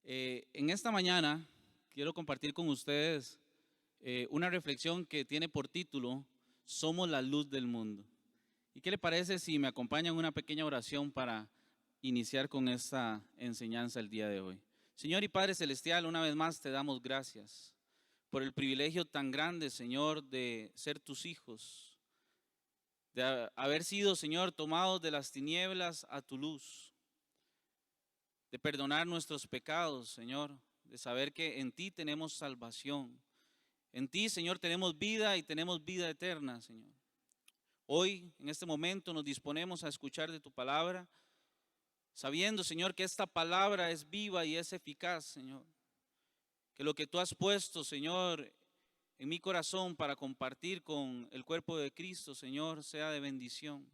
En esta mañana quiero compartir con ustedes una reflexión que tiene por título Somos la luz del mundo. ¿Y qué le parece si me acompañan en una pequeña oración para iniciar con esta enseñanza el día de hoy? Señor y Padre Celestial, una vez más te damos gracias por el privilegio tan grande, Señor, de ser tus hijos, de haber sido, Señor, tomados de las tinieblas a tu luz, de perdonar nuestros pecados, Señor, de saber que en ti tenemos salvación. En ti, Señor, tenemos vida y tenemos vida eterna, Señor. Hoy, en este momento, nos disponemos a escuchar de tu palabra, sabiendo, Señor, que esta palabra es viva y es eficaz, Señor. Que lo que tú has puesto, Señor, en mi corazón para compartir con el cuerpo de Cristo, Señor, sea de bendición.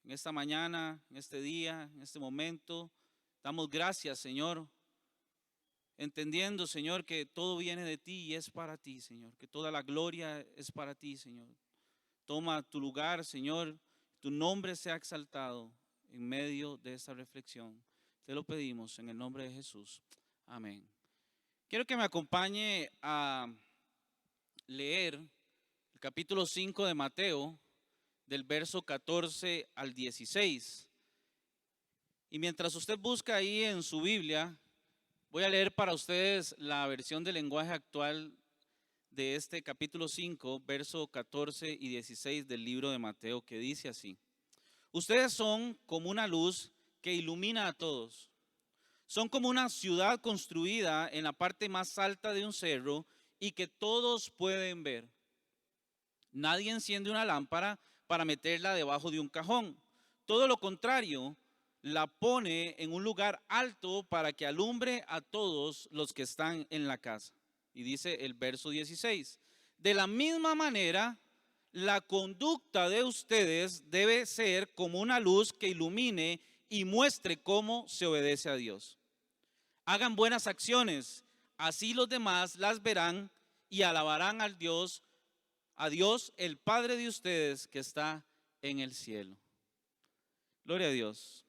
En esta mañana, en este día, en este momento, damos gracias, Señor, entendiendo, Señor, que todo viene de ti y es para ti, Señor, que toda la gloria es para ti, Señor. Toma tu lugar, Señor, tu nombre sea exaltado en medio de esta reflexión. Te lo pedimos en el nombre de Jesús. Amén. Quiero que me acompañe a leer el capítulo 5 de Mateo, del verso 14 al 16. Y mientras usted busca ahí en su Biblia, voy a leer para ustedes la versión del lenguaje actual de este capítulo 5, verso 14 y 16 del libro de Mateo, que dice así: Ustedes son como una luz que ilumina a todos. Son como una ciudad construida en la parte más alta de un cerro y que todos pueden ver. Nadie enciende una lámpara para meterla debajo de un cajón. Todo lo contrario, la pone en un lugar alto para que alumbre a todos los que están en la casa. Y dice el verso 16: de la misma manera, la conducta de ustedes debe ser como una luz que ilumine y muestre cómo se obedece a Dios. Hagan buenas acciones, así los demás las verán y alabarán a Dios, el Padre de ustedes que está en el cielo. Gloria a Dios.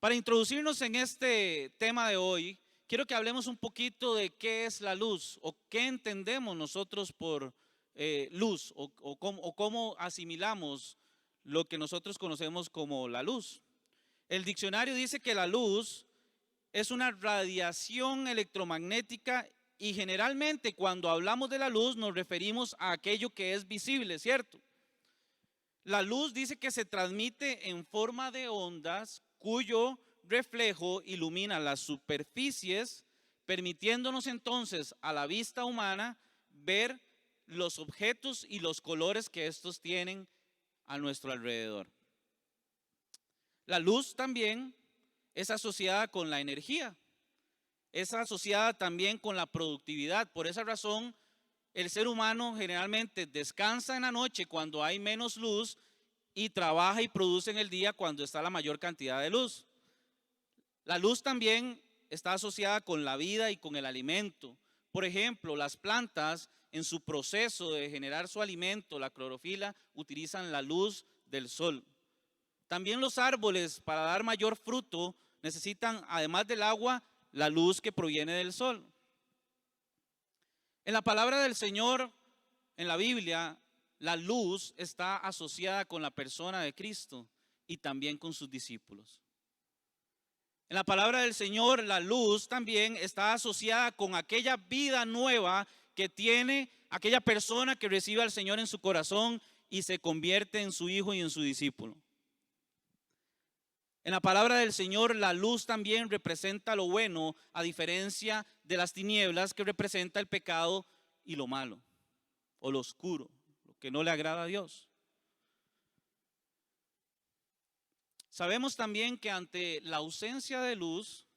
Para introducirnos en este tema de hoy, quiero que hablemos un poquito de qué es la luz o qué entendemos nosotros por luz o cómo asimilamos lo que nosotros conocemos como la luz. El diccionario dice que la luz es una radiación electromagnética y generalmente cuando hablamos de la luz nos referimos a aquello que es visible, ¿cierto? La luz dice que se transmite en forma de ondas cuyo reflejo ilumina las superficies, permitiéndonos entonces a la vista humana ver los objetos y los colores que estos tienen a nuestro alrededor. La luz también es asociada con la energía, es asociada también con la productividad. Por esa razón, el ser humano generalmente descansa en la noche cuando hay menos luz y trabaja y produce en el día cuando está la mayor cantidad de luz. La luz también está asociada con la vida y con el alimento. Por ejemplo, las plantas en su proceso de generar su alimento, la clorofila, utilizan la luz del sol. También los árboles, para dar mayor fruto, necesitan, además del agua, la luz que proviene del sol. En la palabra del Señor, en la Biblia, la luz está asociada con la persona de Cristo y también con sus discípulos. En la palabra del Señor, la luz también está asociada con aquella vida nueva que tiene aquella persona que recibe al Señor en su corazón y se convierte en su hijo y en su discípulo. En la palabra del Señor, la luz también representa lo bueno, a diferencia de las tinieblas que representa el pecado y lo malo, o lo oscuro, lo que no le agrada a Dios. Sabemos también que ante la ausencia de luz,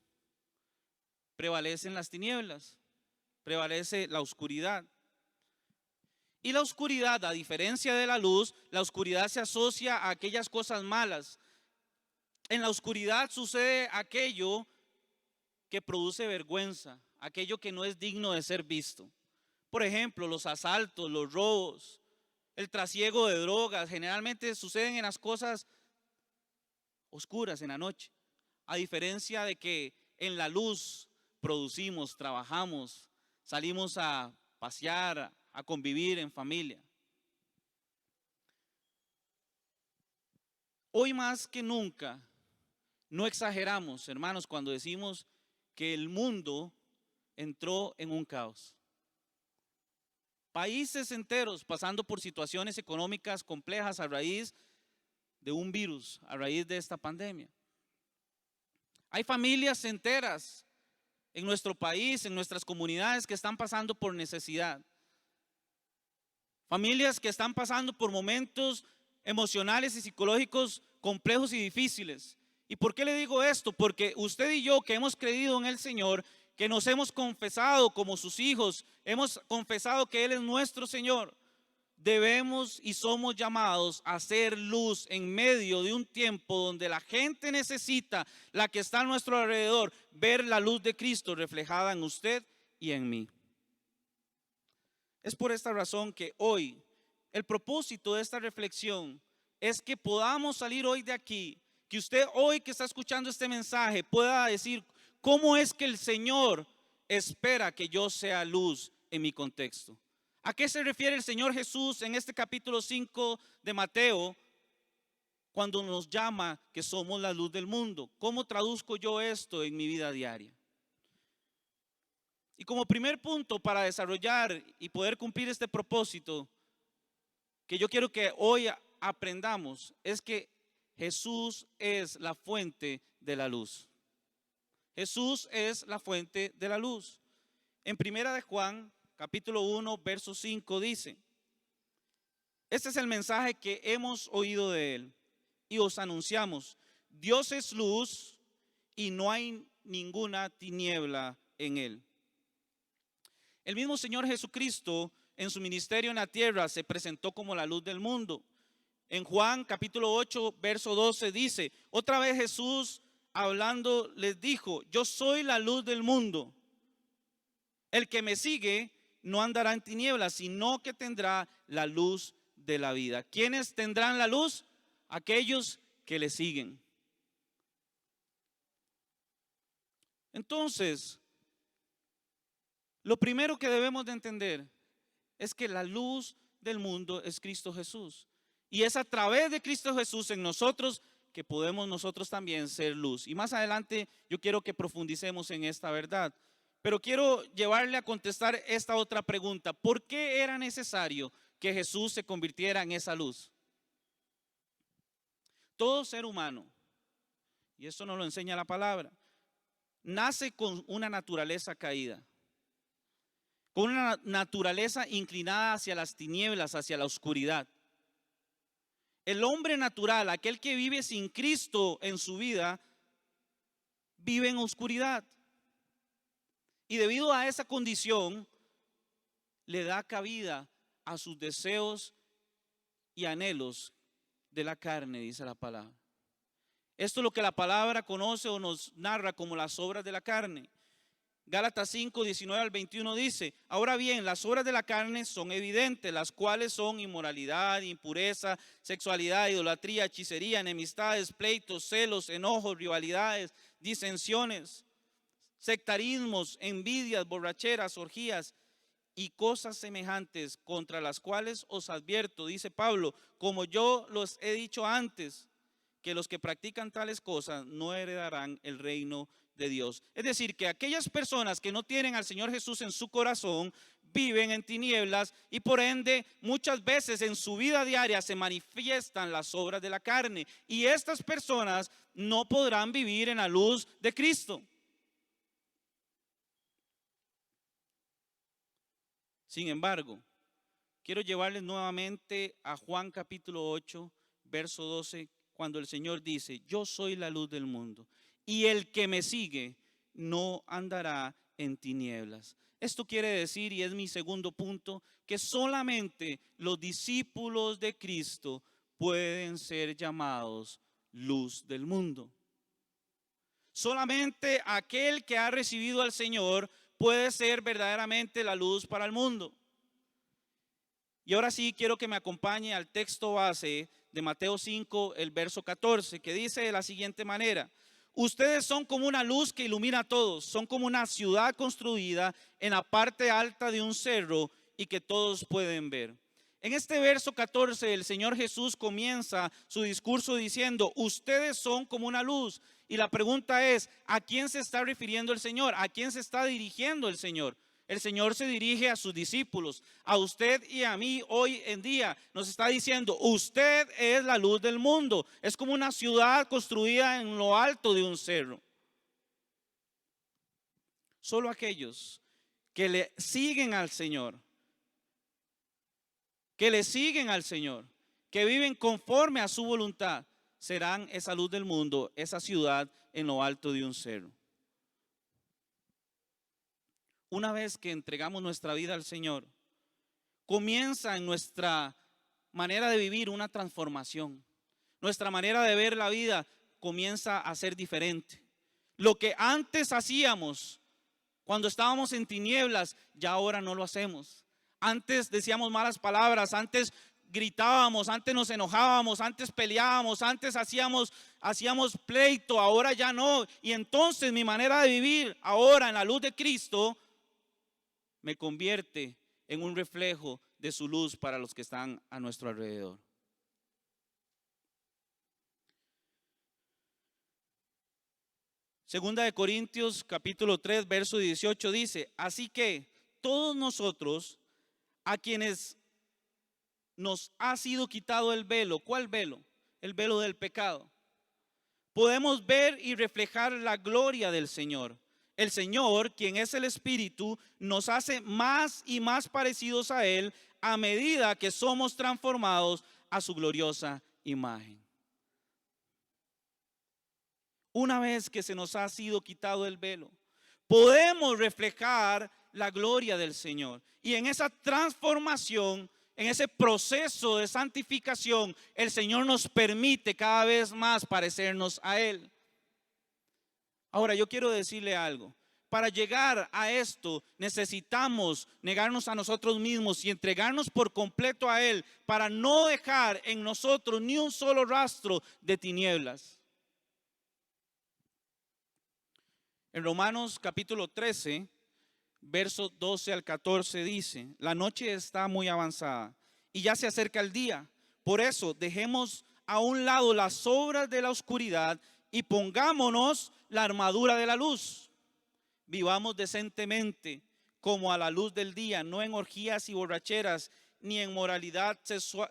prevalecen las tinieblas, prevalece la oscuridad. Y la oscuridad, a diferencia de la luz, la oscuridad se asocia a aquellas cosas malas. En la oscuridad sucede aquello que produce vergüenza, aquello que no es digno de ser visto. Por ejemplo, los asaltos, los robos, el trasiego de drogas, generalmente suceden en las cosas oscuras, en la noche. A diferencia de que en la luz producimos, trabajamos, salimos a pasear, a convivir en familia. Hoy más que nunca, no exageramos, hermanos, cuando decimos que el mundo entró en un caos. Países enteros pasando por situaciones económicas complejas a raíz de un virus, a raíz de esta pandemia. Hay familias enteras en nuestro país, en nuestras comunidades que están pasando por necesidad. Familias que están pasando por momentos emocionales y psicológicos complejos y difíciles. ¿Y por qué le digo esto? Porque usted y yo que hemos creído en el Señor, que nos hemos confesado como sus hijos, hemos confesado que Él es nuestro Señor, debemos y somos llamados a hacer luz en medio de un tiempo donde la gente necesita, la que está a nuestro alrededor, ver la luz de Cristo reflejada en usted y en mí. Es por esta razón que hoy el propósito de esta reflexión es que podamos salir hoy de aquí, que usted hoy que está escuchando este mensaje pueda decir cómo es que el Señor espera que yo sea luz en mi contexto. ¿A qué se refiere el Señor Jesús en este capítulo 5 de Mateo cuando nos llama que somos la luz del mundo? ¿Cómo traduzco yo esto en mi vida diaria? Y como primer punto para desarrollar y poder cumplir este propósito que yo quiero que hoy aprendamos es que Jesús es la fuente de la luz. Jesús es la fuente de la luz. En Primera de Juan, capítulo 1, verso 5 dice: este es el mensaje que hemos oído de Él y os anunciamos: Dios es luz y no hay ninguna tiniebla en Él. El mismo Señor Jesucristo en su ministerio en la tierra se presentó como la luz del mundo. En Juan capítulo 8, verso 12 dice: otra vez Jesús hablando les dijo: yo soy la luz del mundo. El que me sigue no andará en tinieblas, sino que tendrá la luz de la vida. ¿Quiénes tendrán la luz? Aquellos que le siguen. Entonces, lo primero que debemos de entender es que la luz del mundo es Cristo Jesús. Y es a través de Cristo Jesús en nosotros que podemos nosotros también ser luz. Y más adelante yo quiero que profundicemos en esta verdad. Pero quiero llevarle a contestar esta otra pregunta. ¿Por qué era necesario que Jesús se convirtiera en esa luz? Todo ser humano, y esto nos lo enseña la palabra, nace con una naturaleza caída, con una naturaleza inclinada hacia las tinieblas, hacia la oscuridad. El hombre natural, aquel que vive sin Cristo en su vida, vive en oscuridad. Y debido a esa condición, le da cabida a sus deseos y anhelos de la carne, dice la palabra. Esto es lo que la palabra conoce o nos narra como las obras de la carne. Gálatas 5, 19 al 21 dice: ahora bien, las obras de la carne son evidentes, las cuales son inmoralidad, impureza, sexualidad, idolatría, hechicería, enemistades, pleitos, celos, enojos, rivalidades, disensiones, sectarismos, envidias, borracheras, orgías y cosas semejantes, contra las cuales os advierto, dice Pablo, como yo los he dicho antes, que los que practican tales cosas no heredarán el reino de Dios. Es decir, que aquellas personas que no tienen al Señor Jesús en su corazón viven en tinieblas y por ende muchas veces en su vida diaria se manifiestan las obras de la carne, y estas personas no podrán vivir en la luz de Cristo. Sin embargo, quiero llevarles nuevamente a Juan capítulo 8, verso 12, cuando el Señor dice: yo soy la luz del mundo y el que me sigue no andará en tinieblas. Esto quiere decir, y es mi segundo punto, que solamente los discípulos de Cristo pueden ser llamados luz del mundo. Solamente aquel que ha recibido al Señor puede ser verdaderamente la luz para el mundo. Y ahora sí quiero que me acompañe al texto base de Mateo 5, el verso 14, que dice de la siguiente manera: Ustedes son como una luz que ilumina a todos, son como una ciudad construida en la parte alta de un cerro y que todos pueden ver. En este verso 14 el Señor Jesús comienza su discurso diciendo, ustedes son como una luz. Y la pregunta es, ¿a quién se está refiriendo el Señor? ¿A quién se está dirigiendo el Señor? El Señor se dirige a sus discípulos, a usted y a mí hoy en día. Nos está diciendo, usted es la luz del mundo. Es como una ciudad construida en lo alto de un cerro. Solo aquellos que le siguen al Señor, que viven conforme a su voluntad, serán esa luz del mundo, esa ciudad en lo alto de un cerro. Una vez que entregamos nuestra vida al Señor, comienza en nuestra manera de vivir una transformación. Nuestra manera de ver la vida comienza a ser diferente. Lo que antes hacíamos cuando estábamos en tinieblas, ya ahora no lo hacemos. Antes decíamos malas palabras, antes gritábamos, antes nos enojábamos, antes peleábamos, antes hacíamos pleito, ahora ya no. Y entonces mi manera de vivir ahora en la luz de Cristo me convierte en un reflejo de su luz para los que están a nuestro alrededor. Segunda de Corintios capítulo 3 verso 18 dice, así que todos nosotros a quienes nos ha sido quitado el velo, ¿cuál velo? El velo del pecado. Podemos ver y reflejar la gloria del Señor. El Señor, quien es el Espíritu, nos hace más y más parecidos a Él a medida que somos transformados a su gloriosa imagen. Una vez que se nos ha sido quitado el velo, podemos reflejar la gloria del Señor. Y en esa transformación, en ese proceso de santificación, el Señor nos permite cada vez más parecernos a Él. Ahora yo quiero decirle algo. Para llegar a esto necesitamos negarnos a nosotros mismos y entregarnos por completo a Él para no dejar en nosotros ni un solo rastro de tinieblas. En Romanos capítulo 13, versos 12 al 14 dice, la noche está muy avanzada y ya se acerca el día. Por eso dejemos a un lado las obras de la oscuridad y pongámonos la armadura de la luz. Vivamos decentemente como a la luz del día, no en orgías y borracheras, ni en moralidad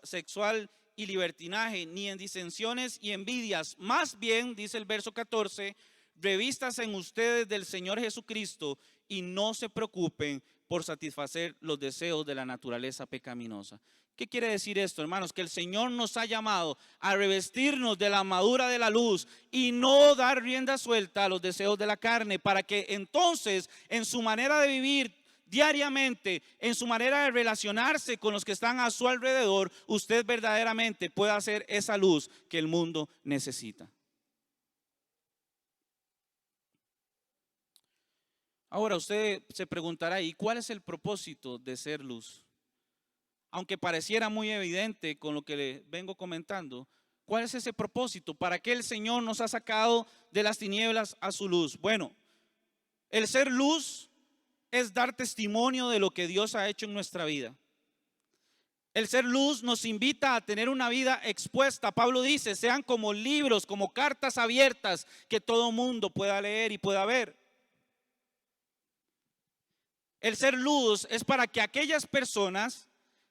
sexual y libertinaje, ni en disensiones y envidias. Más bien, dice el verso 14, revístanse en ustedes del Señor Jesucristo y no se preocupen por satisfacer los deseos de la naturaleza pecaminosa. ¿Qué quiere decir esto, hermanos? Que el Señor nos ha llamado a revestirnos de la armadura de la luz y no dar rienda suelta a los deseos de la carne, para que entonces en su manera de vivir diariamente, en su manera de relacionarse con los que están a su alrededor, usted verdaderamente pueda ser esa luz que el mundo necesita. Ahora usted se preguntará, ¿y cuál es el propósito de ser luz? Aunque pareciera muy evidente con lo que le vengo comentando, ¿cuál es ese propósito? ¿Para qué el Señor nos ha sacado de las tinieblas a su luz? Bueno, el ser luz es dar testimonio de lo que Dios ha hecho en nuestra vida. El ser luz nos invita a tener una vida expuesta. Pablo dice, sean como libros, como cartas abiertas que todo mundo pueda leer y pueda ver. El ser luz es para que aquellas personas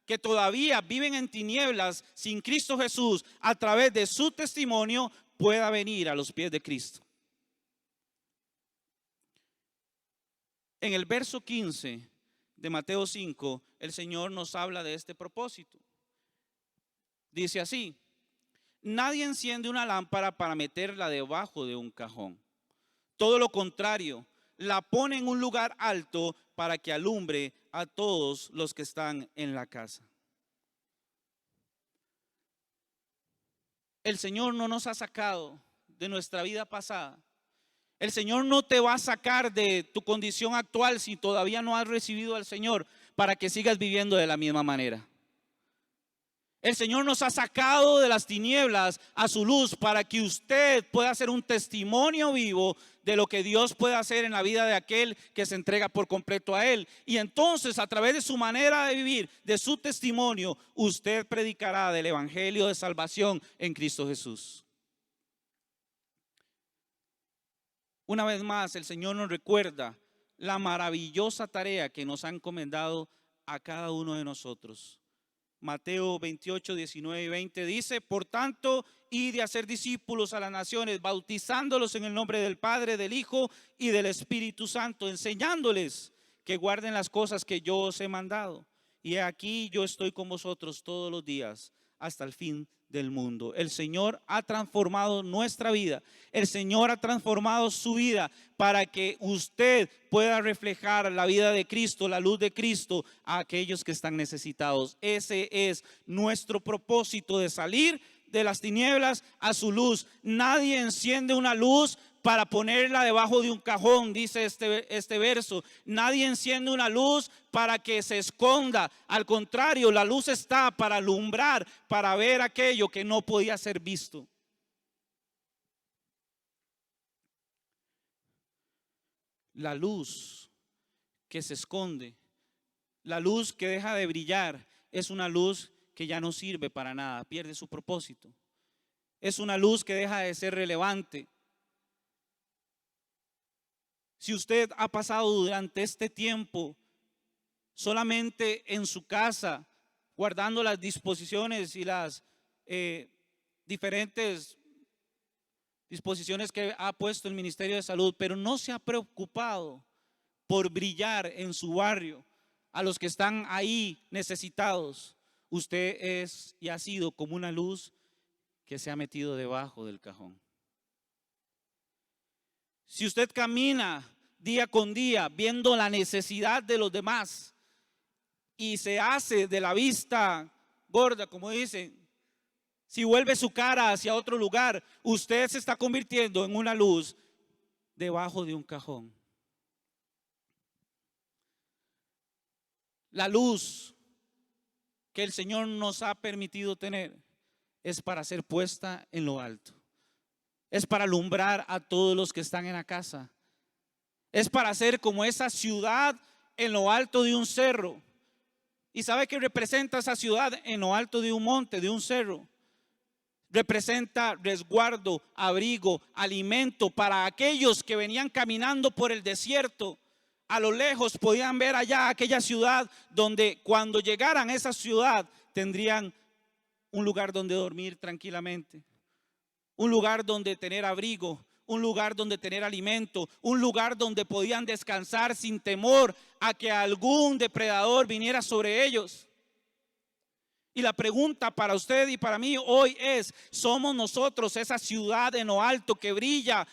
que todavía viven en tinieblas sin Cristo Jesús, a través de su testimonio pueda venir a los pies de Cristo. En el verso 15 de Mateo 5, el Señor nos habla de este propósito. Dice así, nadie enciende una lámpara para meterla debajo de un cajón. Todo lo contrario, la pone en un lugar alto para que alumbre a todos los que están en la casa. El Señor no nos ha sacado de nuestra vida pasada. El Señor no te va a sacar de tu condición actual si todavía no has recibido al Señor, para que sigas viviendo de la misma manera. El Señor nos ha sacado de las tinieblas a su luz para que usted pueda ser un testimonio vivo de lo que Dios puede hacer en la vida de aquel que se entrega por completo a Él. Y entonces, a través de su manera de vivir, de su testimonio, usted predicará del evangelio de salvación en Cristo Jesús. Una vez más, el Señor nos recuerda la maravillosa tarea que nos ha encomendado a cada uno de nosotros. Mateo 28, 19 y 20 dice: por tanto, id de hacer discípulos a las naciones, bautizándolos en el nombre del Padre, del Hijo y del Espíritu Santo, enseñándoles que guarden las cosas que yo os he mandado. Y aquí yo estoy con vosotros todos los días hasta el fin del mundo. El Señor ha transformado nuestra vida. El Señor ha transformado su vida para que usted pueda reflejar la vida de Cristo, la luz de Cristo a aquellos que están necesitados. Ese es nuestro propósito, de salir de las tinieblas a su luz. Nadie enciende una luz para ponerla debajo de un cajón, dice este verso. Nadie enciende una luz para que se esconda. Al contrario, la luz está para alumbrar, para ver aquello que no podía ser visto. La luz que se esconde, la luz que deja de brillar, es una luz que ya no sirve para nada, pierde su propósito. Es una luz que deja de ser relevante. Si usted ha pasado durante este tiempo solamente en su casa, guardando las disposiciones y las diferentes disposiciones que ha puesto el Ministerio de Salud, pero no se ha preocupado por brillar en su barrio a los que están ahí necesitados, usted es y ha sido como una luz que se ha metido debajo del cajón. Si usted camina día con día viendo la necesidad de los demás y se hace de la vista gorda, como dicen, si vuelve su cara hacia otro lugar, usted se está convirtiendo en una luz debajo de un cajón. La luz que el Señor nos ha permitido tener es para ser puesta en lo alto. Es para alumbrar a todos los que están en la casa. Es para ser como esa ciudad en lo alto de un cerro. ¿Y sabe qué representa esa ciudad en lo alto de un monte, de un cerro? Representa resguardo, abrigo, alimento para aquellos que venían caminando por el desierto. A lo lejos podían ver allá aquella ciudad donde cuando llegaran a esa ciudad tendrían un lugar donde dormir tranquilamente, un lugar donde tener abrigo, un lugar donde tener alimento, un lugar donde podían descansar sin temor a que algún depredador viniera sobre ellos. Y la pregunta para usted y para mí hoy es: ¿somos nosotros esa ciudad en lo alto que brilla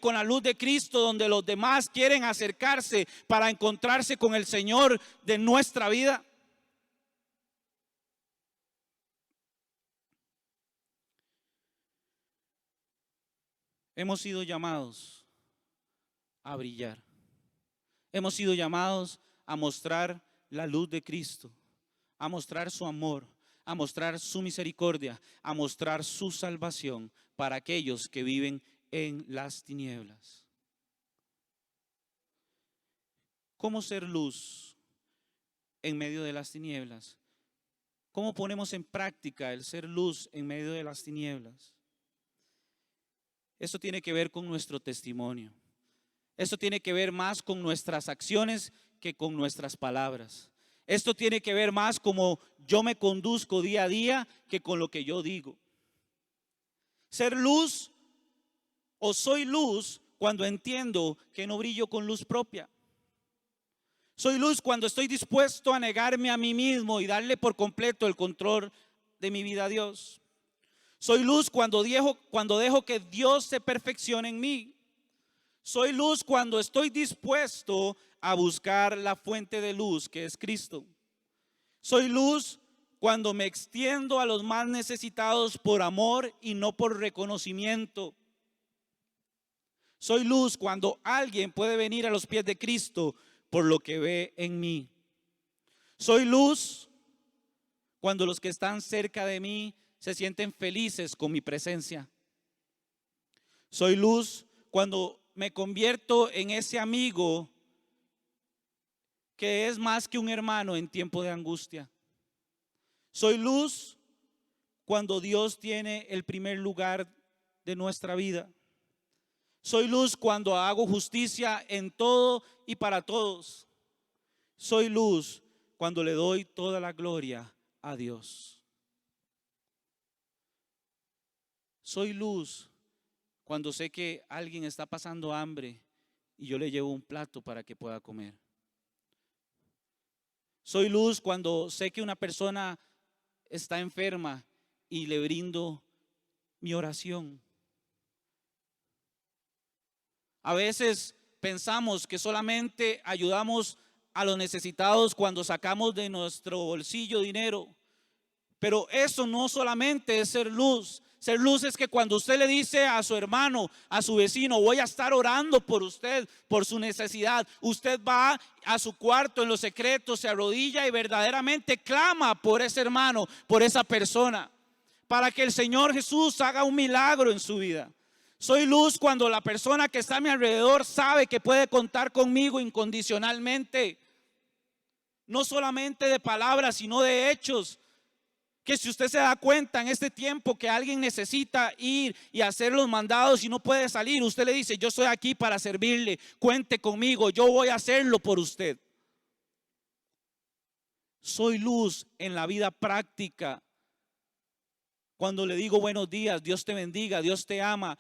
con la luz de Cristo, donde los demás quieren acercarse para encontrarse con el Señor de nuestra vida? Hemos sido llamados a brillar. Hemos sido llamados a mostrar la luz de Cristo, a mostrar su amor, a mostrar su misericordia, a mostrar su salvación para aquellos que viven en las tinieblas. ¿Cómo ser luz en medio de las tinieblas? ¿Cómo ponemos en práctica el ser luz en medio de las tinieblas? Esto tiene que ver con nuestro testimonio. Esto tiene que ver más con nuestras acciones que con nuestras palabras. Esto tiene que ver más como yo me conduzco día a día que con lo que yo digo. Ser luz, o soy luz cuando entiendo que no brillo con luz propia. Soy luz cuando estoy dispuesto a negarme a mí mismo y darle por completo el control de mi vida a Dios. Soy luz cuando dejo que Dios se perfeccione en mí. Soy luz cuando estoy dispuesto a buscar la fuente de luz que es Cristo. Soy luz cuando me extiendo a los más necesitados por amor y no por reconocimiento. Soy luz cuando alguien puede venir a los pies de Cristo por lo que ve en mí. Soy luz cuando los que están cerca de mí se sienten felices con mi presencia. Soy luz cuando me convierto en ese amigo que es más que un hermano en tiempo de angustia. Soy luz cuando Dios tiene el primer lugar de nuestra vida. Soy luz cuando hago justicia en todo y para todos. Soy luz cuando le doy toda la gloria a Dios. Soy luz cuando sé que alguien está pasando hambre y yo le llevo un plato para que pueda comer. Soy luz cuando sé que una persona está enferma y le brindo mi oración. A veces pensamos que solamente ayudamos a los necesitados cuando sacamos de nuestro bolsillo dinero, pero eso no solamente es ser luz. Ser luz es que cuando usted le dice a su hermano, a su vecino, voy a estar orando por usted, por su necesidad, usted va a su cuarto en los secretos, se arrodilla y verdaderamente clama por ese hermano, por esa persona, para que el Señor Jesús haga un milagro en su vida. Soy luz cuando la persona que está a mi alrededor sabe que puede contar conmigo incondicionalmente, no solamente de palabras, sino de hechos. Que si usted se da cuenta en este tiempo que alguien necesita ir y hacer los mandados y no puede salir, usted le dice, yo estoy aquí para servirle, cuente conmigo, yo voy a hacerlo por usted. Soy luz en la vida práctica. Cuando le digo buenos días, Dios te bendiga, Dios te ama,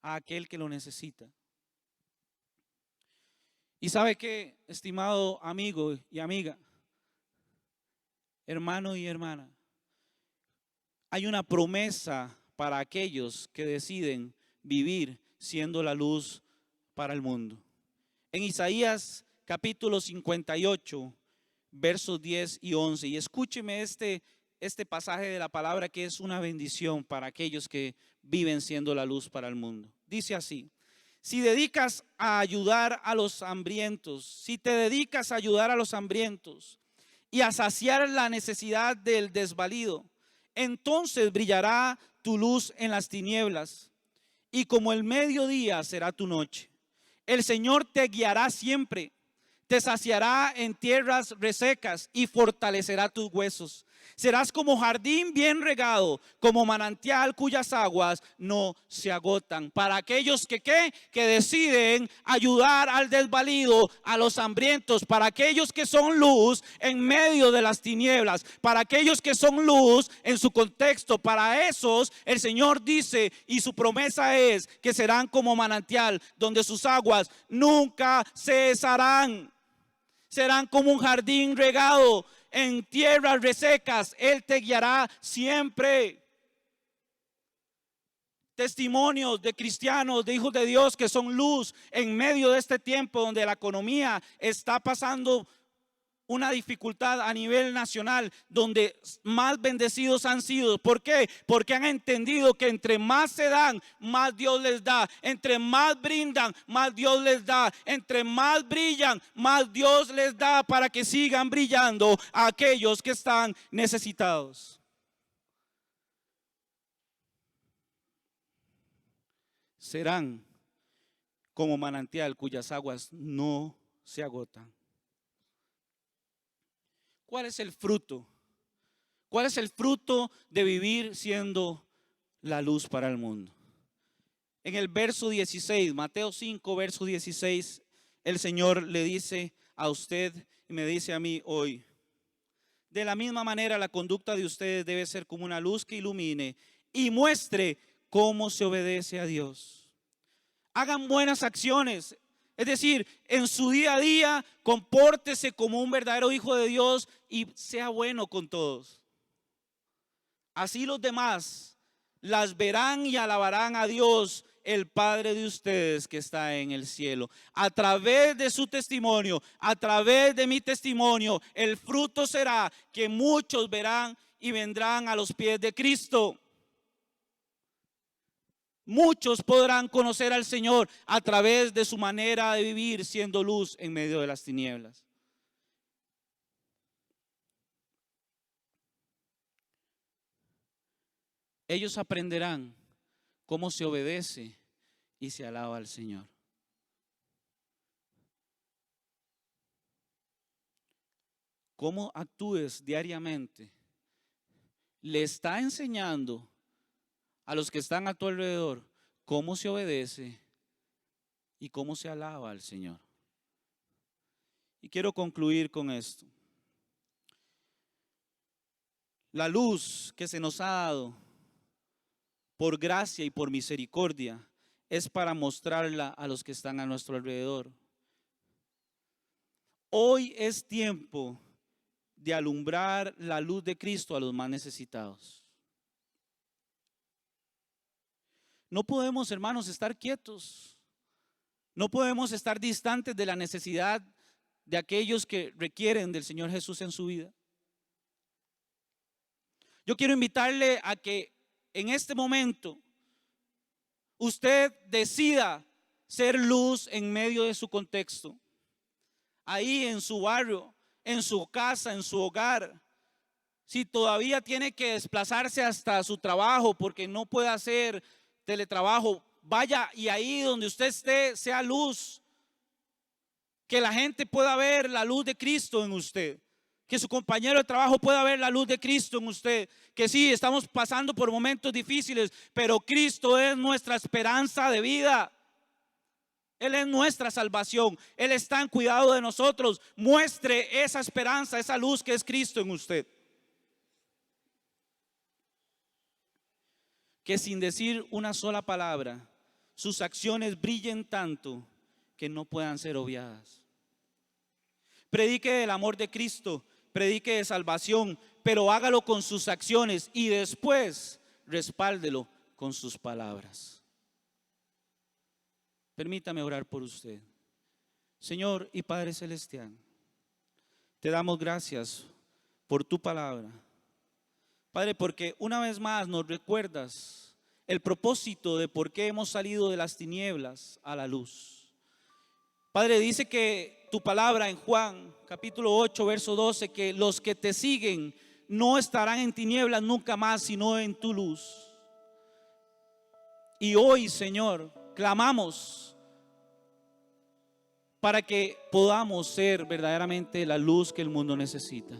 a aquel que lo necesita. Y sabe que, estimado amigo y amiga, hermano y hermana, hay una promesa para aquellos que deciden vivir siendo la luz para el mundo. En Isaías capítulo 58, versos 10 y 11, y escúcheme este pasaje de la palabra que es una bendición para aquellos que viven siendo la luz para el mundo. Dice así: si dedicas a ayudar a los hambrientos, si te dedicas a ayudar a los hambrientos y a saciar la necesidad del desvalido, entonces brillará tu luz en las tinieblas y como el mediodía será tu noche. El Señor te guiará siempre, te saciará en tierras resecas y fortalecerá tus huesos. Serás como jardín bien regado, como manantial cuyas aguas no se agotan. Para aquellos que deciden ayudar al desvalido, a los hambrientos, para aquellos que son luz en medio de las tinieblas, para aquellos que son luz en su contexto, para esos el Señor dice y su promesa es que serán como manantial donde sus aguas nunca cesarán. Serán como un jardín regado en tierras resecas. Él te guiará siempre. Testimonios de cristianos, de hijos de Dios que son luz en medio de este tiempo donde la economía está pasando una dificultad a nivel nacional, donde más bendecidos han sido. ¿Por qué? Porque han entendido que entre más se dan, más Dios les da. Entre más brindan, más Dios les da. Entre más brillan, más Dios les da para que sigan brillando a aquellos que están necesitados. Serán como manantial cuyas aguas no se agotan. ¿Cuál es el fruto? ¿Cuál es el fruto de vivir siendo la luz para el mundo? En el verso 16, Mateo 5, verso 16, el Señor le dice a usted y me dice a mí hoy: de la misma manera la conducta de ustedes debe ser como una luz que ilumine y muestre cómo se obedece a Dios. Hagan buenas acciones. Es decir, en su día a día, compórtese como un verdadero hijo de Dios y sea bueno con todos. Así los demás las verán y alabarán a Dios, el Padre de ustedes que está en el cielo. A través de su testimonio, a través de mi testimonio, el fruto será que muchos verán y vendrán a los pies de Cristo. Muchos podrán conocer al Señor a través de su manera de vivir siendo luz en medio de las tinieblas. ellos aprenderán cómo se obedece y se alaba al Señor. Cómo actúes diariamente le está enseñando a los que están a tu alrededor cómo se obedece y cómo se alaba al Señor. Y quiero concluir con esto. La luz que se nos ha dado por gracia y por misericordia es para mostrarla a los que están a nuestro alrededor. Hoy es tiempo de alumbrar la luz de Cristo a los más necesitados. No podemos, hermanos, estar quietos. No podemos estar distantes de la necesidad de aquellos que requieren del Señor Jesús en su vida. Yo quiero invitarle a que en este momento usted decida ser luz en medio de su contexto. Ahí en su barrio, en su casa, en su hogar. Si todavía tiene que desplazarse hasta su trabajo porque no puede hacer teletrabajo, vaya y ahí donde usted esté sea luz. Que la gente pueda ver la luz de Cristo en usted. Que su compañero de trabajo pueda ver la luz de Cristo en usted. Que sí, estamos pasando por momentos difíciles, pero Cristo es nuestra esperanza de vida. Él es nuestra salvación. Él está en cuidado de nosotros. Muestre esa esperanza, esa luz que es Cristo en usted. Que sin decir una sola palabra, sus acciones brillen tanto que no puedan ser obviadas. Predique del amor de Cristo, predique de salvación, pero hágalo con sus acciones y después respáldelo con sus palabras. Permítame orar por usted. Señor y Padre Celestial, te damos gracias por tu palabra. Padre, porque una vez más nos recuerdas el propósito de por qué hemos salido de las tinieblas a la luz. Padre, dice que tu palabra en Juan capítulo 8 verso 12, que los que te siguen no estarán en tinieblas nunca más, sino en tu luz. Y hoy, Señor, clamamos para que podamos ser verdaderamente la luz que el mundo necesita.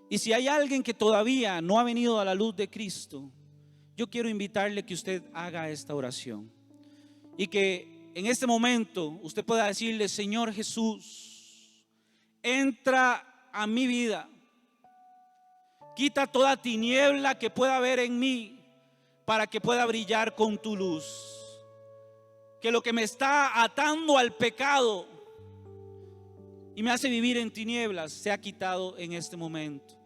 Y si hay alguien que todavía no ha venido a la luz de Cristo, yo quiero invitarle que usted haga esta oración y que en este momento usted pueda decirle: Señor Jesús, entra a mi vida, quita toda tiniebla que pueda haber en mí para que pueda brillar con tu luz. Que lo que me está atando al pecado y me hace vivir en tinieblas sea quitado en este momento.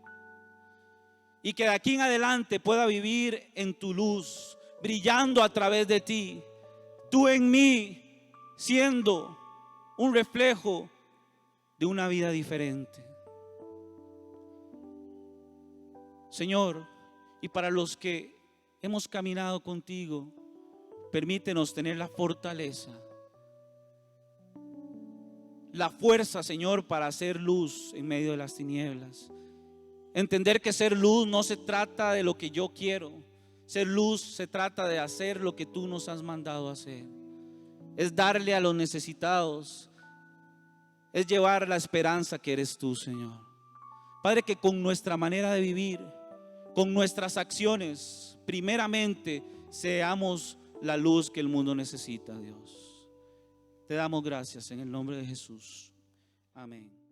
Y que de aquí en adelante pueda vivir en tu luz, brillando a través de ti. Tú en mí, siendo un reflejo de una vida diferente. Señor, y para los que hemos caminado contigo, permítenos tener la fortaleza, la fuerza, Señor, para hacer luz en medio de las tinieblas. Entender que ser luz no se trata de lo que yo quiero. Ser luz se trata de hacer lo que tú nos has mandado a hacer. Es darle a los necesitados. Es llevar la esperanza que eres tú, Señor. Padre, que con nuestra manera de vivir, con nuestras acciones, primeramente seamos la luz que el mundo necesita, Dios. Te damos gracias en el nombre de Jesús. Amén.